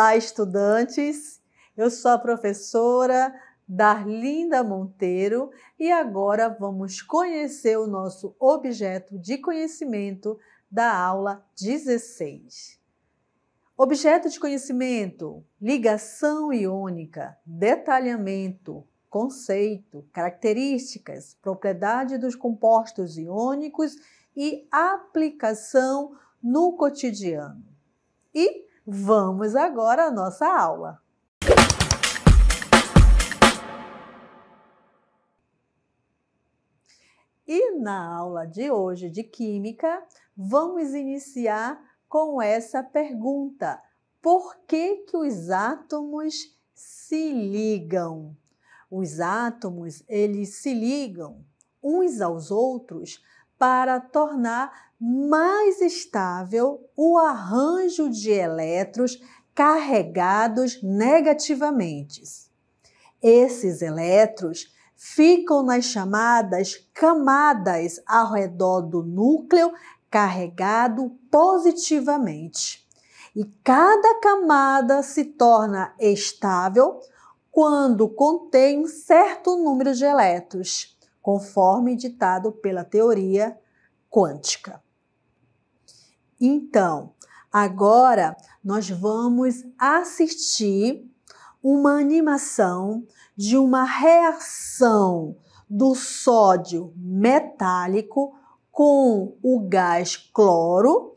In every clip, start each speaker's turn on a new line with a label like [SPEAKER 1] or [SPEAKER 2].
[SPEAKER 1] Olá, estudantes! Eu sou a professora Darlinda Monteiro e agora vamos conhecer o nosso objeto de conhecimento da aula 16. Objeto de conhecimento: ligação iônica, detalhamento, conceito, características, propriedade dos compostos iônicos e aplicação no cotidiano. E vamos agora à nossa aula. E na aula de hoje de Química, vamos iniciar com essa pergunta: por que os átomos se ligam? Os átomos, eles se ligam uns aos outros para tornar mais estável o arranjo de elétrons carregados negativamente. Esses elétrons ficam nas chamadas camadas ao redor do núcleo carregado positivamente. E cada camada se torna estável quando contém um certo número de elétrons, conforme ditado pela teoria quântica. Então, agora nós vamos assistir uma animação de uma reação do sódio metálico com o gás cloro,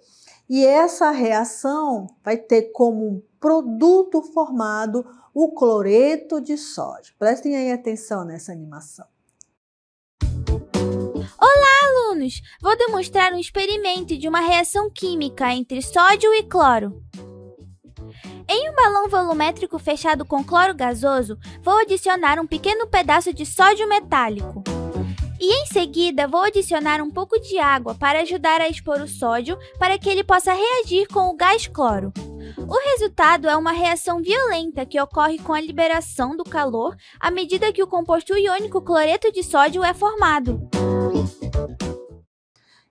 [SPEAKER 1] e essa reação vai ter como produto formado o cloreto de sódio. Prestem aí atenção nessa animação.
[SPEAKER 2] Olá, alunos! Vou demonstrar um experimento de uma reação química entre sódio e cloro. Em um balão volumétrico fechado com cloro gasoso, vou adicionar um pequeno pedaço de sódio metálico. E em seguida, vou adicionar um pouco de água para ajudar a expor o sódio para que ele possa reagir com o gás cloro. O resultado é uma reação violenta que ocorre com a liberação do calor à medida que o composto iônico cloreto de sódio é formado.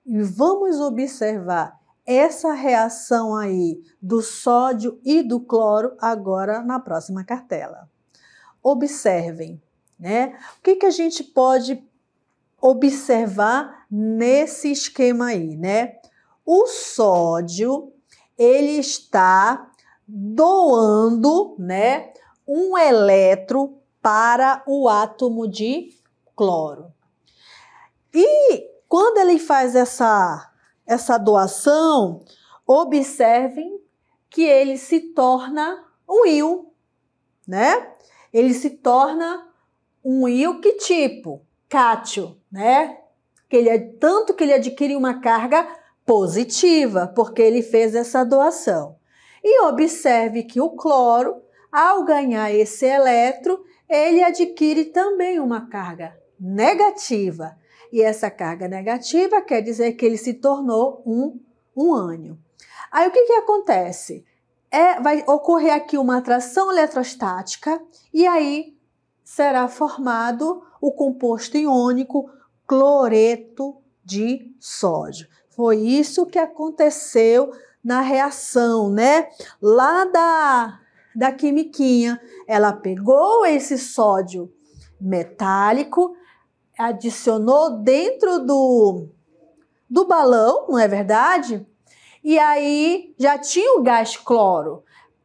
[SPEAKER 1] E vamos observar essa reação aí do sódio e do cloro agora na próxima cartela. Observem, né? O que a gente pode observar nesse esquema aí, né? O sódio, ele está doando, né, um elétron para o átomo de cloro. E quando ele faz essa doação, observem que ele se torna um íon, né? Ele se torna um íon que tipo? Cátion, né? Tanto que ele adquire uma carga positiva, porque ele fez essa doação. E observe que o cloro, ao ganhar esse elétron, ele adquire também uma carga negativa. E essa carga negativa quer dizer que ele se tornou um ânion. Aí o que acontece? Vai ocorrer aqui uma atração eletrostática e aí será formado o composto iônico cloreto de sódio. Foi isso que aconteceu na reação, né? Lá da quimiquinha, ela pegou esse sódio metálico, adicionou dentro do balão, não é verdade? E aí já tinha o gás cloro.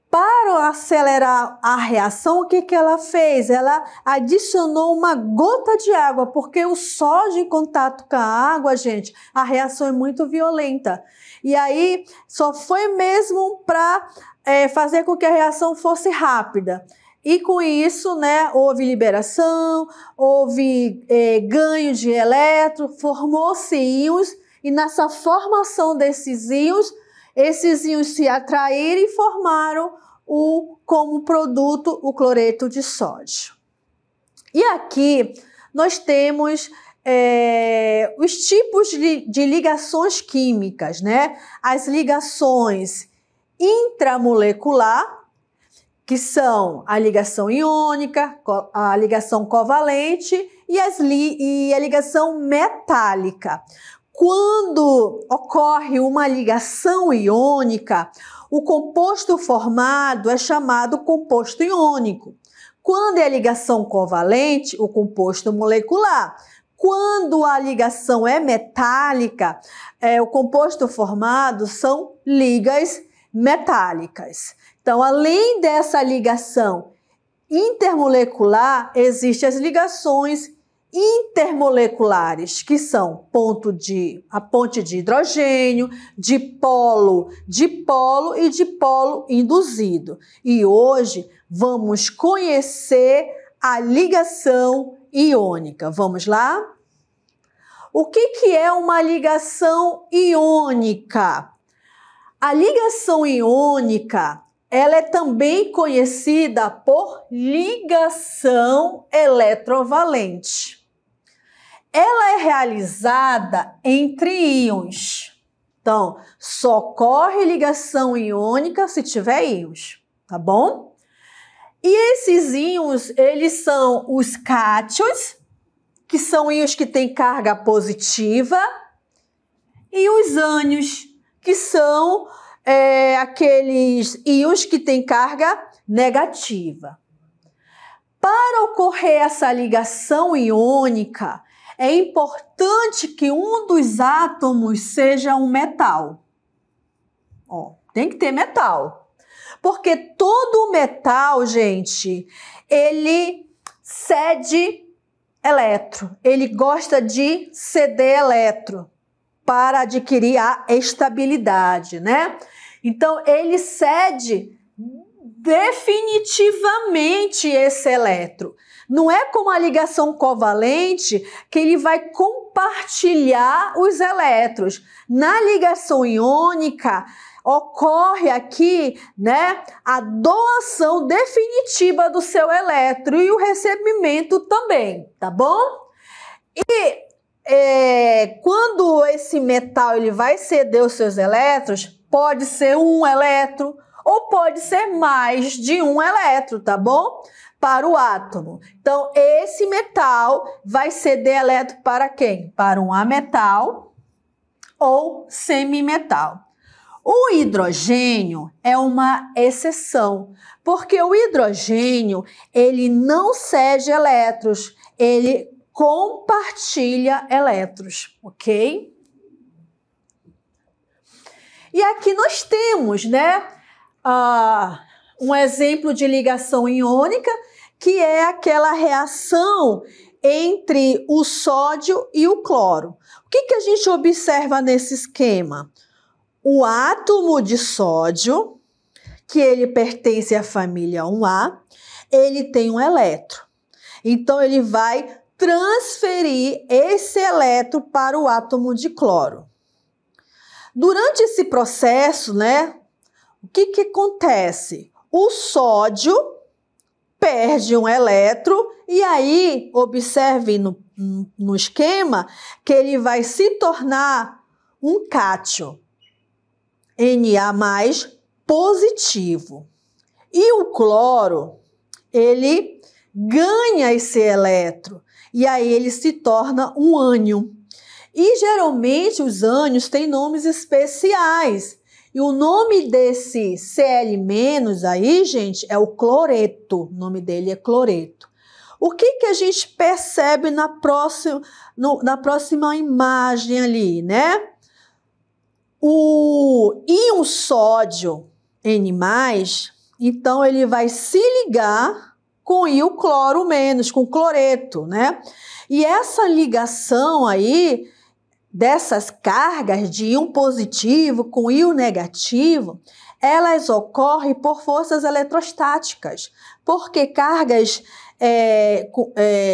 [SPEAKER 1] Para acelerar a reação, o que ela fez? Ela adicionou uma gota de água, porque o sódio em contato com a água, gente, a reação é muito violenta. E aí só foi mesmo para fazer com que a reação fosse rápida. E com isso, né, houve liberação, houve ganho de elétron, formou-se íons, e nessa formação desses íons, esses íons se atraíram e formaram como produto o cloreto de sódio. E aqui nós temos os tipos de ligações químicas, né? As ligações intramolecular, que são a ligação iônica, a ligação covalente e a ligação metálica. Quando ocorre uma ligação iônica, O composto formado é chamado composto iônico. Quando é a ligação covalente, o composto molecular. Quando a ligação é metálica, o composto formado são ligas metálicas. Então, além dessa ligação intermolecular, existem as ligações intermoleculares, que são a ponte de hidrogênio, dipolo e dipolo induzido. E hoje vamos conhecer a ligação iônica. Vamos lá? O que é uma ligação iônica? A ligação iônica, ela é também conhecida por ligação eletrovalente. Ela é realizada entre íons. Então, só ocorre ligação iônica se tiver íons, tá bom? E esses íons, eles são os cátions, que são íons que têm carga positiva, e os ânions, que são aqueles íons que têm carga negativa. Para ocorrer essa ligação iônica, é importante que um dos átomos seja um metal. Tem que ter metal. Porque todo metal, gente, ele cede elétron. Ele gosta de ceder elétron para adquirir a estabilidade, né? Então, ele cede definitivamente esse elétron. Não é como a ligação covalente que ele vai compartilhar os elétrons. Na ligação iônica, ocorre aqui, né, a doação definitiva do seu elétron e o recebimento também, tá bom? E quando esse metal ele vai ceder os seus elétrons, pode ser um elétron ou pode ser mais de um elétron, tá bom? Para o átomo. Então, esse metal vai ceder elétron para quem? Para um ametal ou semimetal. O hidrogênio é uma exceção, porque o hidrogênio, ele não cede elétrons, ele compartilha elétrons, ok? E aqui nós temos, né, um exemplo de ligação iônica, que é aquela reação entre o sódio e o cloro. O que a gente observa nesse esquema? O átomo de sódio, que ele pertence à família 1A, ele tem um elétron. Então, ele vai transferir esse elétron para o átomo de cloro. Durante esse processo, né, o que acontece? O sódio perde um elétron e aí, observe no esquema, que ele vai se tornar um cátion, Na+, positivo. E o cloro, ele ganha esse elétron e aí ele se torna um ânion. E geralmente os ânions têm nomes especiais. E o nome desse Cl- aí, gente, é o cloreto. O nome dele é cloreto. O que a gente percebe na próxima imagem ali, né? O íon sódio N+, então ele vai se ligar com o íon cloro menos, com cloreto, né? E essa ligação aí, dessas cargas de íon positivo com íon negativo, elas ocorrem por forças eletrostáticas, porque cargas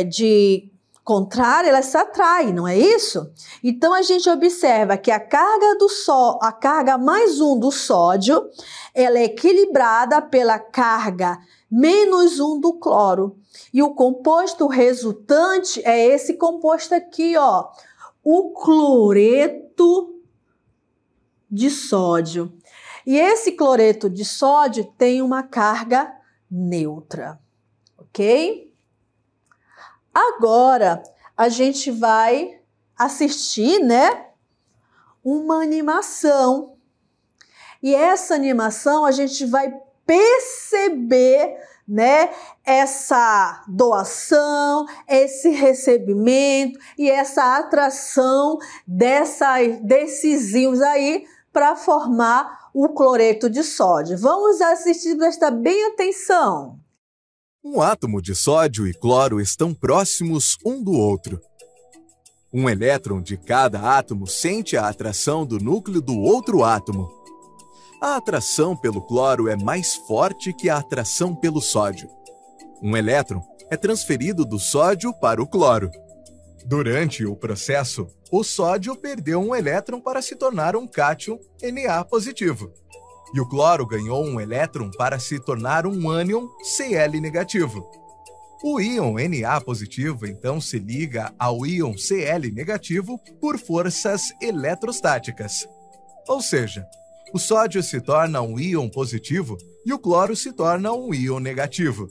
[SPEAKER 1] de contrária, elas se atraem, não é isso? Então, a gente observa que a carga +1 do sódio, ela é equilibrada pela carga -1 do cloro. E o composto resultante é esse composto aqui, ó, o cloreto de sódio. E esse cloreto de sódio tem uma carga neutra, ok? Agora, a gente vai assistir, né, uma animação. E essa animação a gente vai perceber, né, essa doação, esse recebimento e essa atração desses íons aí para formar o cloreto de sódio. Vamos assistir, prestar bem atenção.
[SPEAKER 3] Um átomo de sódio e cloro estão próximos um do outro. Um elétron de cada átomo sente a atração do núcleo do outro átomo. A atração pelo cloro é mais forte que a atração pelo sódio. Um elétron é transferido do sódio para o cloro. Durante o processo, o sódio perdeu um elétron para se tornar um cátion Na positivo. E o cloro ganhou um elétron para se tornar um ânion Cl negativo. O íon Na positivo então se liga ao íon Cl negativo por forças eletrostáticas. Ou seja, o sódio se torna um íon positivo e o cloro se torna um íon negativo.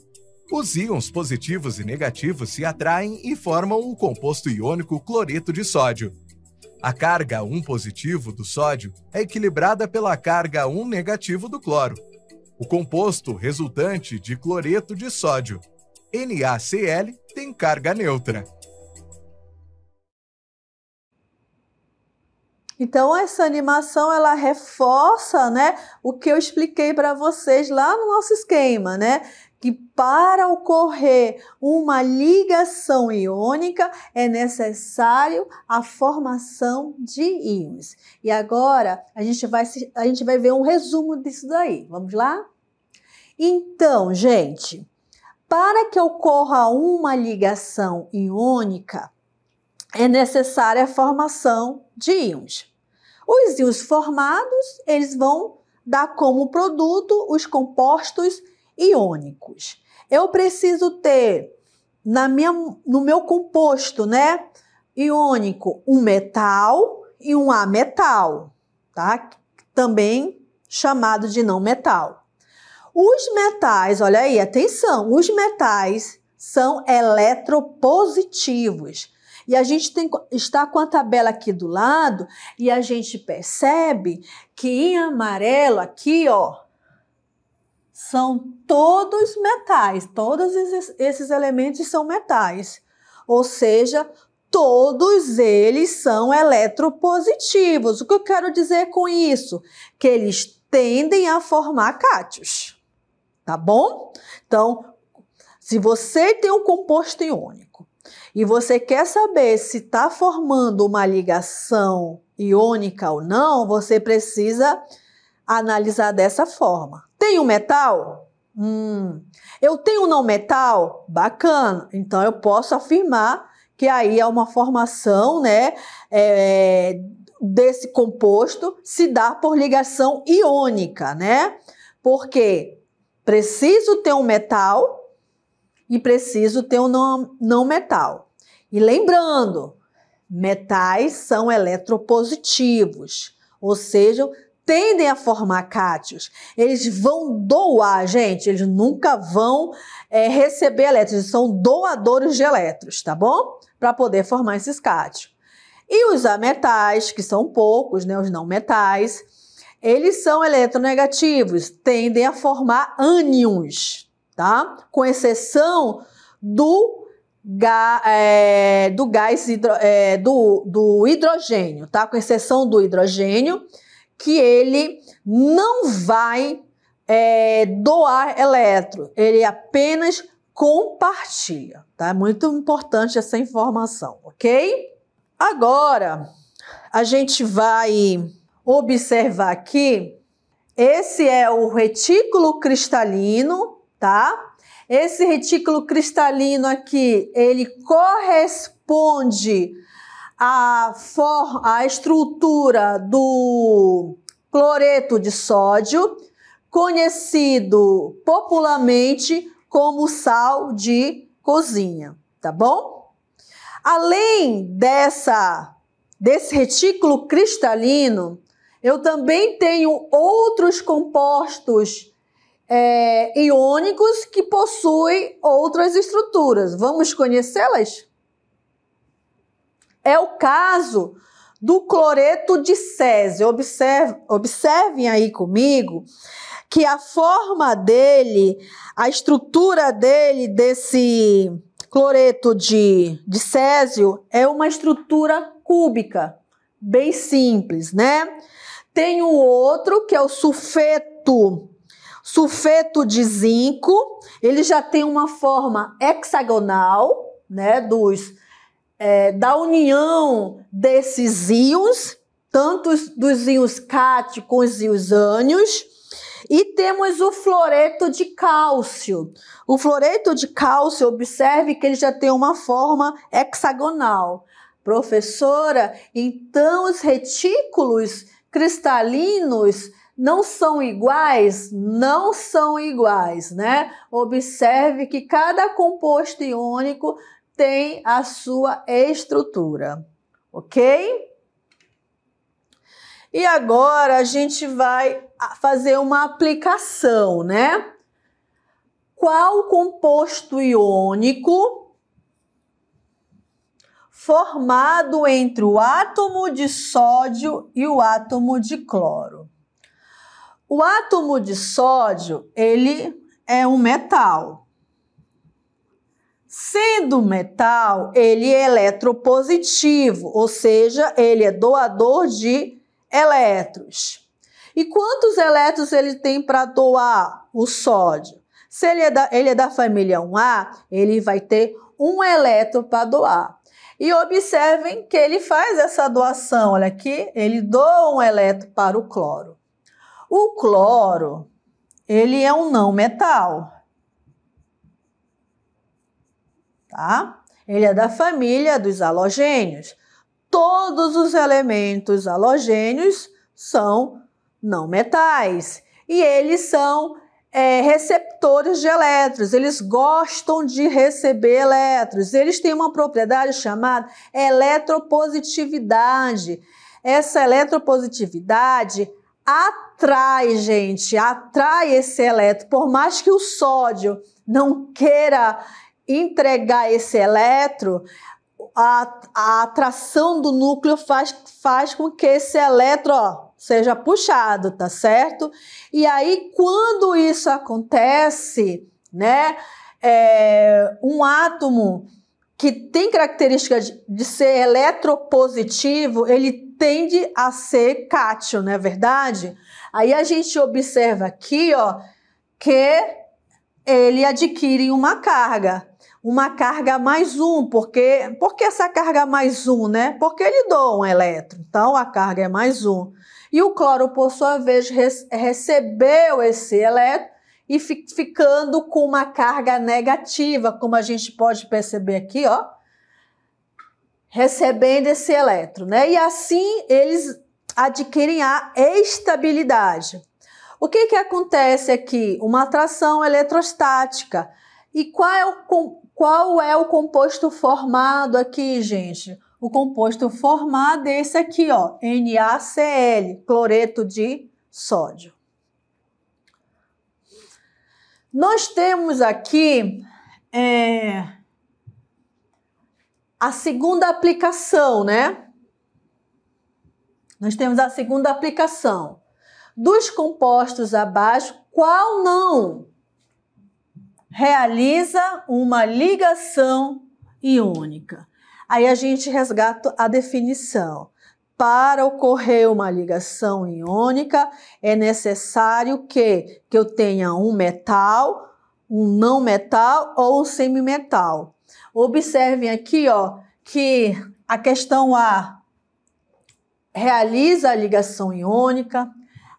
[SPEAKER 3] Os íons positivos e negativos se atraem e formam o composto iônico cloreto de sódio. A carga 1 positivo do sódio é equilibrada pela carga 1 negativo do cloro. O composto resultante de cloreto de sódio, NaCl, tem carga neutra.
[SPEAKER 1] Então, essa animação, ela reforça, né, o que eu expliquei para vocês lá no nosso esquema, né? Que para ocorrer uma ligação iônica é necessário a formação de íons. E agora a gente vai ver um resumo disso daí. Vamos lá? Então, gente, para que ocorra uma ligação iônica, é necessária a formação de íons. Os íons formados, eles vão dar como produto os compostos iônicos. Eu preciso ter no meu composto, né, iônico, um metal e um ametal, tá? Também chamado de não metal. Os metais, olha aí, atenção, os metais são eletropositivos. E a gente está com a tabela aqui do lado e a gente percebe que em amarelo aqui, ó, são todos metais, todos esses elementos são metais. Ou seja, todos eles são eletropositivos. O que eu quero dizer com isso? Que eles tendem a formar cátions, tá bom? Então, se você tem um composto iônico e você quer saber se está formando uma ligação iônica ou não, você precisa analisar dessa forma. Tem um metal? Eu tenho um não metal? Bacana. Então, eu posso afirmar que aí é uma formação, né, desse composto se dá por ligação iônica, né? Porque preciso ter um metal e preciso ter um não metal. E lembrando, metais são eletropositivos, ou seja, tendem a formar cátions. Eles vão doar, gente, eles nunca vão receber elétrons, eles são doadores de elétrons, tá bom? Para poder formar esses cátions. E os ametais, que são poucos, né, os não metais, eles são eletronegativos, tendem a formar ânions, tá? Com exceção do hidrogênio, tá? Com exceção do hidrogênio, que ele não vai doar elétron, ele apenas compartilha, tá? Muito importante essa informação, ok? Agora, a gente vai observar aqui, esse é o retículo cristalino, tá? Esse retículo cristalino aqui, ele corresponde à estrutura do cloreto de sódio, conhecido popularmente como sal de cozinha, tá bom? Além desse retículo cristalino, eu também tenho outros compostos iônicos que possuem outras estruturas. Vamos conhecê-las? É o caso do cloreto de césio. Observem aí comigo que a forma dele, a estrutura dele, desse cloreto de césio, é uma estrutura cúbica, bem simples, né? Tem o outro, que é o sulfeto de zinco. Ele já tem uma forma hexagonal, né? Da união desses íons, tanto dos íons cátion com os íons ânions. E temos o fluoreto de cálcio. O fluoreto de cálcio, observe que ele já tem uma forma hexagonal. Professora, então os retículos cristalinos não são iguais? Não são iguais, né? Observe que cada composto iônico tem a sua estrutura, ok? E agora a gente vai fazer uma aplicação, né? Qual composto iônico formado entre o átomo de sódio e o átomo de cloro? O átomo de sódio, ele é um metal. Sendo metal, ele é eletropositivo, ou seja, ele é doador de elétrons. E quantos elétrons ele tem para doar? O sódio. Se ele é da família 1A, ele vai ter um elétron para doar. E observem que ele faz essa doação. Olha aqui, ele doa um elétron para o cloro. O cloro, ele é um não metal. Tá? Ele é da família dos halogênios. Todos os elementos halogênios são não metais e eles são receptores de elétrons, eles gostam de receber elétrons, eles têm uma propriedade chamada eletropositividade. Essa eletropositividade atrai, gente, atrai esse elétron, por mais que o sódio não queira entregar esse elétron, a atração do núcleo faz com que esse elétron seja puxado, tá certo? E aí, quando isso acontece, né, um átomo que tem característica de ser eletropositivo, ele tende a ser cátion, não é verdade? Aí a gente observa aqui, ó, que ele adquire uma carga mais um, porque essa carga mais um, né? Porque ele doa um elétron, então a carga é mais um. E o cloro, por sua vez, recebeu esse elétron e ficando com uma carga negativa, como a gente pode perceber aqui, ó, recebendo esse elétron, né? E assim eles adquirem a estabilidade. O que acontece aqui? Uma atração eletrostática. E qual é o composto formado aqui, gente? O composto formado é esse aqui, ó, NaCl, cloreto de sódio. Nós temos aqui a segunda aplicação, né? Nós temos a segunda aplicação. Dos compostos abaixo, qual não realiza uma ligação iônica? Aí a gente resgata a definição. Para ocorrer uma ligação iônica, é necessário que eu tenha um metal, um não metal ou um semimetal. Observem aqui, ó, que a questão A realiza a ligação iônica,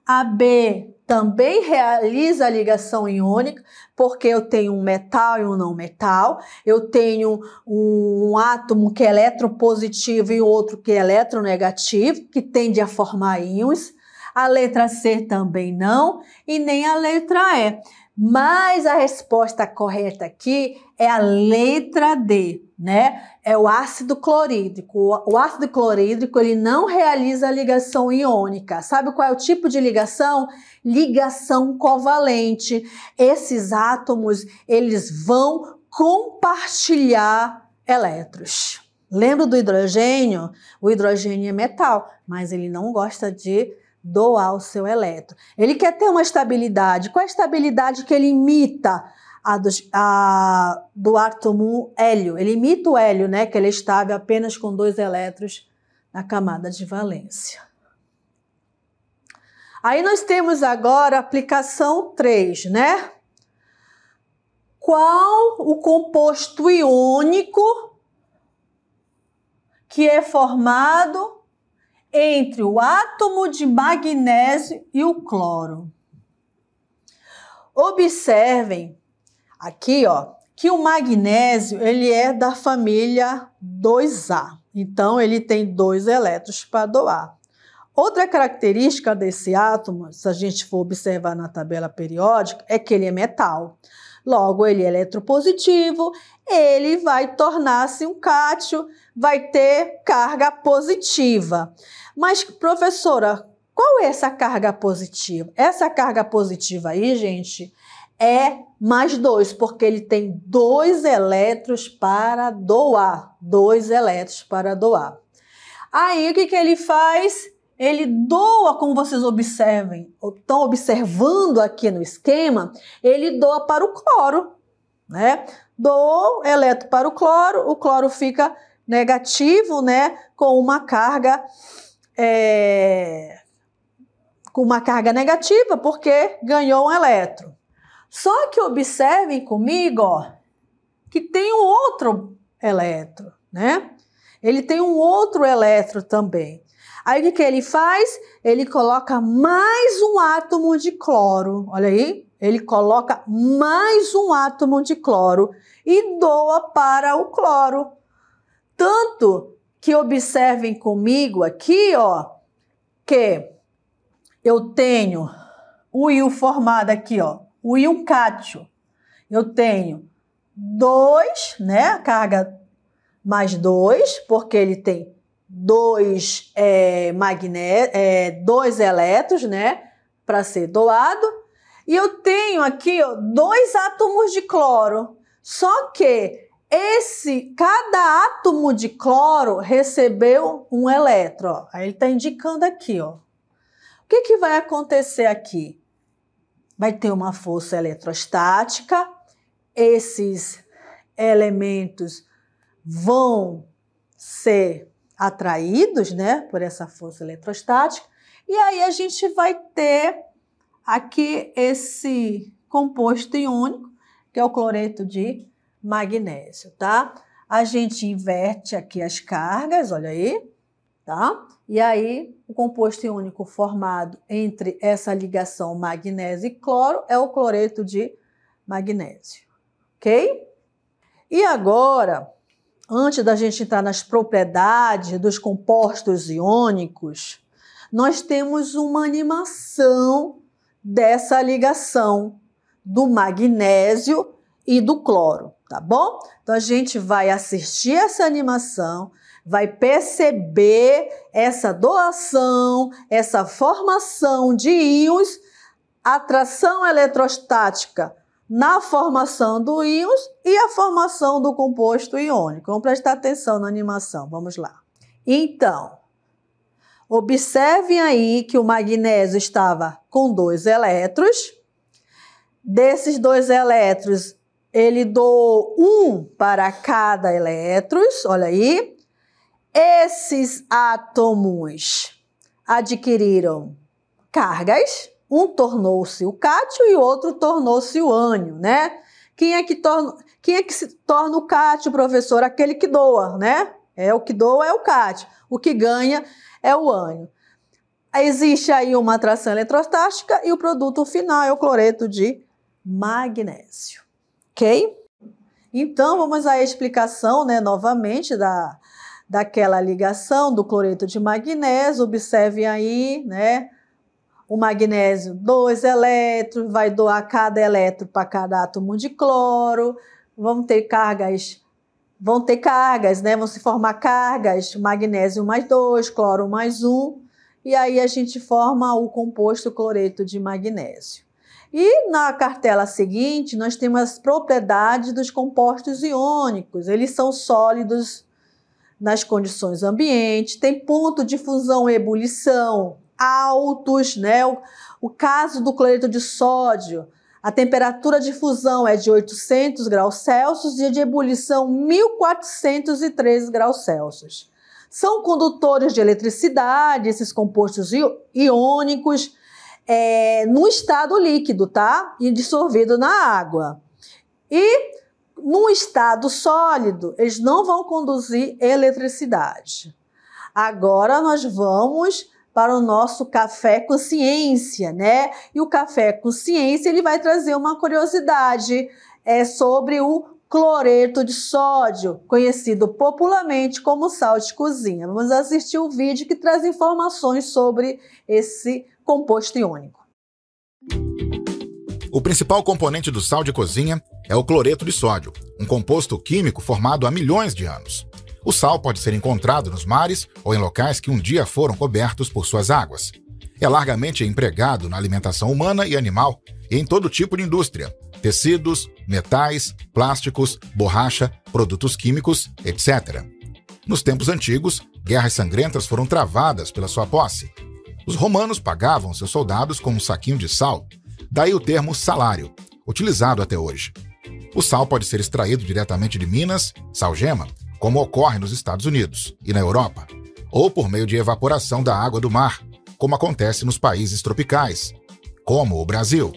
[SPEAKER 1] a B também realiza a ligação iônica, porque eu tenho um metal e um não metal, eu tenho um átomo que é eletropositivo e outro que é eletronegativo, que tende a formar íons. A letra C também não, e nem a letra E. Mas a resposta correta aqui é a letra D, né? É o ácido clorídrico. O ácido clorídrico, ele não realiza a ligação iônica. Sabe qual é o tipo de ligação? Ligação covalente. Esses átomos, eles vão compartilhar elétrons, Lembra do hidrogênio? O hidrogênio é metal, mas ele não gosta de doar o seu elétron. Ele quer ter uma estabilidade. Qual é a estabilidade que ele imita? Do átomo hélio. Ele imita o hélio, né? Que ele é estável apenas com 2 elétrons na camada de valência. Aí nós temos agora a aplicação 3, né? Qual o composto iônico que é formado entre o átomo de magnésio e o cloro? Observem aqui, ó, que o magnésio ele é da família 2A. Então, ele tem 2 elétrons para doar. Outra característica desse átomo, se a gente for observar na tabela periódica, é que ele é metal. Logo, ele é eletropositivo, ele vai tornar-se um cátion, vai ter carga positiva. Mas, professora, qual é essa carga positiva? Essa carga positiva aí, gente, é mais 2, porque ele tem 2 elétrons para doar. 2 elétrons para doar. Aí, o que ele faz? Ele doa, como vocês observem, estão observando aqui no esquema, ele doa para o cloro, né? Doa elétron para o cloro fica negativo, né? Com uma carga negativa, porque ganhou um elétron. Só que observem comigo, ó, que tem um outro elétron, né? Ele tem um outro elétron também. Aí o que ele faz? Ele coloca mais um átomo de cloro. Olha aí, ele coloca mais um átomo de cloro e doa para o cloro. Tanto que observem comigo aqui, ó, que eu tenho o íon formado aqui, ó, o íon cátion. Eu tenho 2, né? Carga mais 2, porque ele tem 2 elétrons, né, para ser doado. E eu tenho aqui, ó, 2 átomos de cloro. Só que cada átomo de cloro recebeu um elétron. Ó. Aí ele está indicando aqui, ó. O que vai acontecer aqui? Vai ter uma força eletrostática. Esses elementos vão ser atraídos, né, por essa força eletrostática, e aí a gente vai ter aqui esse composto iônico, que é o cloreto de magnésio, tá? A gente inverte aqui as cargas, olha aí, tá? E aí o composto iônico formado entre essa ligação magnésio e cloro é o cloreto de magnésio, ok? E agora, antes da gente entrar nas propriedades dos compostos iônicos, nós temos uma animação dessa ligação do magnésio e do cloro, tá bom? Então, a gente vai assistir essa animação, vai perceber essa doação, essa formação de íons, atração eletrostática na formação do íons e a formação do composto iônico. Vamos prestar atenção na animação, vamos lá. Então, observem aí que o magnésio estava com 2 elétrons. Desses 2 elétrons, ele doou 1 para cada elétron, olha aí. Esses átomos adquiriram cargas. Um tornou-se o cátion e o outro tornou-se o ânion, né? Quem é que se torna o cátion, professor? Aquele que doa, né? O que doa é o cátion. O que ganha é o ânion. Existe aí uma atração eletrostática e o produto final é o cloreto de magnésio. Ok? Então, vamos à explicação, né, novamente, daquela ligação do cloreto de magnésio. Observem aí, né? O magnésio, 2 elétrons, vai doar cada elétron para cada átomo de cloro. Vão ter cargas, né? Vão se formar cargas, magnésio mais 2, cloro mais 1. E aí a gente forma o composto cloreto de magnésio. E na cartela seguinte, nós temos as propriedades dos compostos iônicos. Eles são sólidos, nas condições ambientes, tem ponto de fusão e ebulição altos, né? O caso do cloreto de sódio, a temperatura de fusão é de 800 graus Celsius e a de ebulição 1413 graus Celsius. São condutores de eletricidade, esses compostos iônicos, no estado líquido, tá? E dissolvido na água. E no estado sólido, eles não vão conduzir eletricidade. Agora nós vamos para o nosso café com ciência, né? E o café com ciência, ele vai trazer uma curiosidade sobre o cloreto de sódio, conhecido popularmente como sal de cozinha. Vamos assistir o vídeo que traz informações sobre esse composto iônico.
[SPEAKER 4] O principal componente do sal de cozinha é o cloreto de sódio, um composto químico formado há milhões de anos. O sal pode ser encontrado nos mares ou em locais que um dia foram cobertos por suas águas. É largamente empregado na alimentação humana e animal e em todo tipo de indústria: tecidos, metais, plásticos, borracha, produtos químicos, etc. Nos tempos antigos, guerras sangrentas foram travadas pela sua posse. Os romanos pagavam seus soldados com um saquinho de sal, daí o termo salário, utilizado até hoje. O sal pode ser extraído diretamente de minas, salgema, como ocorre nos Estados Unidos e na Europa, ou por meio de evaporação da água do mar, como acontece nos países tropicais, como o Brasil.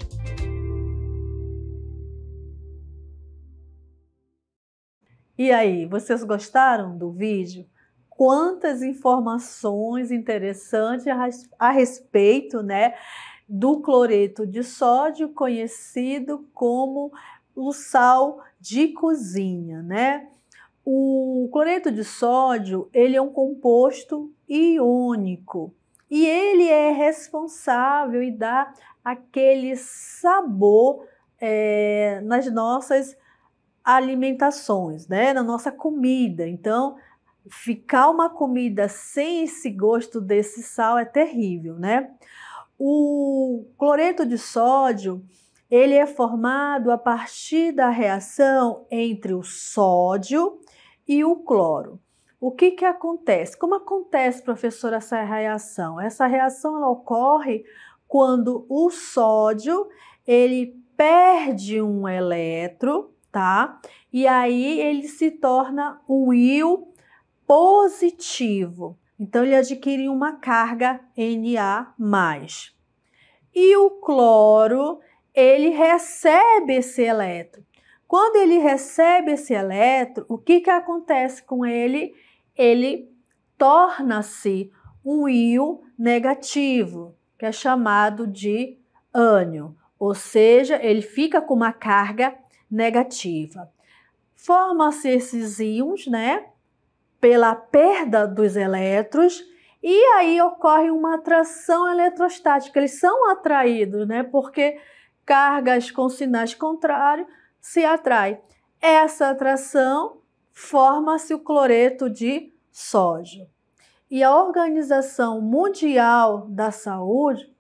[SPEAKER 1] E aí, vocês gostaram do vídeo? Quantas informações interessantes a respeito, né, do cloreto de sódio, conhecido como o sal de cozinha, né? O cloreto de sódio, ele é um composto iônico e ele é responsável e dá aquele sabor nas nossas alimentações, né? Na nossa comida. Então, ficar uma comida sem esse gosto desse sal é terrível, né? O cloreto de sódio, ele é formado a partir da reação entre o sódio e o cloro. O que acontece? Como acontece, professora, essa reação? Essa reação ela ocorre quando o sódio ele perde um elétron, tá? E aí ele se torna um íon positivo. Então ele adquire uma carga Na+. E o cloro, ele recebe esse elétron. Quando ele recebe esse elétron, o que acontece com ele? Ele torna-se um íon negativo, que é chamado de ânion, ou seja, ele fica com uma carga negativa. Formam-se esses íons, né, pela perda dos elétrons, e aí ocorre uma atração eletrostática. Eles são atraídos, né, porque cargas com sinais contrários se atrai. Essa atração forma-se o cloreto de sódio. E a Organização Mundial da Saúde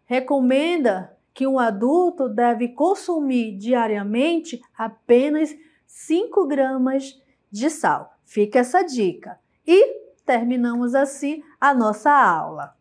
[SPEAKER 1] recomenda que um adulto deve consumir diariamente apenas 5 gramas de sal. Fica essa dica. E terminamos assim a nossa aula.